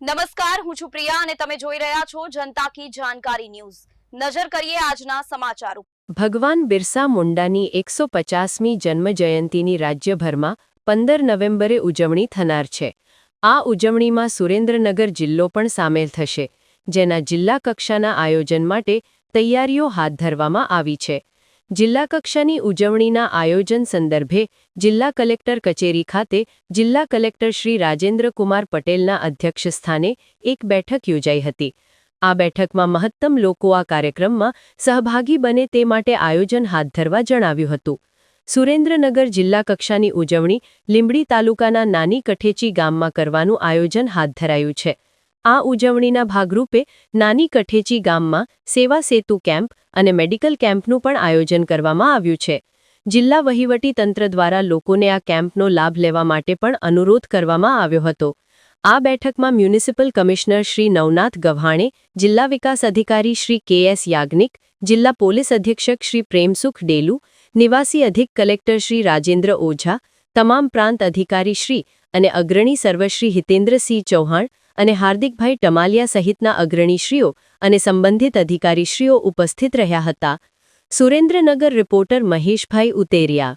નમસ્કાર, હું છું પ્રિયા અને તમે જોઈ રહ્યા છો જનતા કી જાણકારી ન્યૂઝ। નજર કરીએ આજના સમાચાર ઉપર। ભગવાન બિરસા મુંડાની 150મી જન્મજયંતિની રાજ્યભરમાં 15 નવેમ્બરે ઉજવણી થનાર છે। આ ઉજવણીમાં સુરેન્દ્રનગર જિલ્લો પણ સામેલ થશે, જેના જિલ્લા કક્ષાના આયોજન માટે તૈયારીઓ હાથ ધરવામાં આવી છે। જિલ્લા કક્ષાની ઉજવણીના આયોજન સંદર્ભે જિલ્લા કલેક્ટર કચેરી ખાતે જિલ્લા કલેક્ટર શ્રી રાજેન્દ્રકુમાર પટેલના અધ્યક્ષસ્થાને એક બેઠક યોજાઈ હતી। આ બેઠકમાં મહત્તમ લોકો આ કાર્યક્રમમાં સહભાગી બને તે માટે આયોજન હાથ ધરવા જણાવ્યું હતું। સુરેન્દ્રનગર જિલ્લા કક્ષાની ઉજવણી લીંબડી તાલુકાના નાની કઠેચી ગામમાં કરવાનું આયોજન હાથ ધરાયું છે। આ ઉજવણીના ભાગરૂપે નાની કઠેચી ગામમાં સેવા સેતુ કેમ્પ અને મેડિકલ કેમ્પનું પણ આયોજન કરવામાં આવ્યું છે। જિલ્લા વહીવટી તંત્ર દ્વારા લોકોને આ કેમ્પનો લાભ લેવા માટે પણ અનુરોધ કરવામાં આવ્યો હતો। આ બેઠકમાં મ્યુનિસિપલ કમિશનર શ્રી નવનાથ ગવ્હાણે, જિલ્લા વિકાસ અધિકારી શ્રી કે.એસ. યાજ્ઞિક, જિલ્લા પોલીસ અધિક્ષક શ્રી પ્રેમસુખ ડેલુ, નિવાસી અધિક કલેક્ટર શ્રી રાજેન્દ્ર ઓઝા, તમામ પ્રાંત અધિકારી શ્રી અને અગ્રણી સર્વશ્રી હિતેન્દ્રસિંહ ચૌહાણ અને હાર્દિકભાઈ ટમાલિયા સહિતના અગ્રણીશ્રીઓ અને સંબંધિત અધિકારીશ્રીઓ ઉપસ્થિત રહ્યા હતા। સુરેન્દ્રનગર રિપોર્ટર મહેશભાઈ ઉતેરિયા।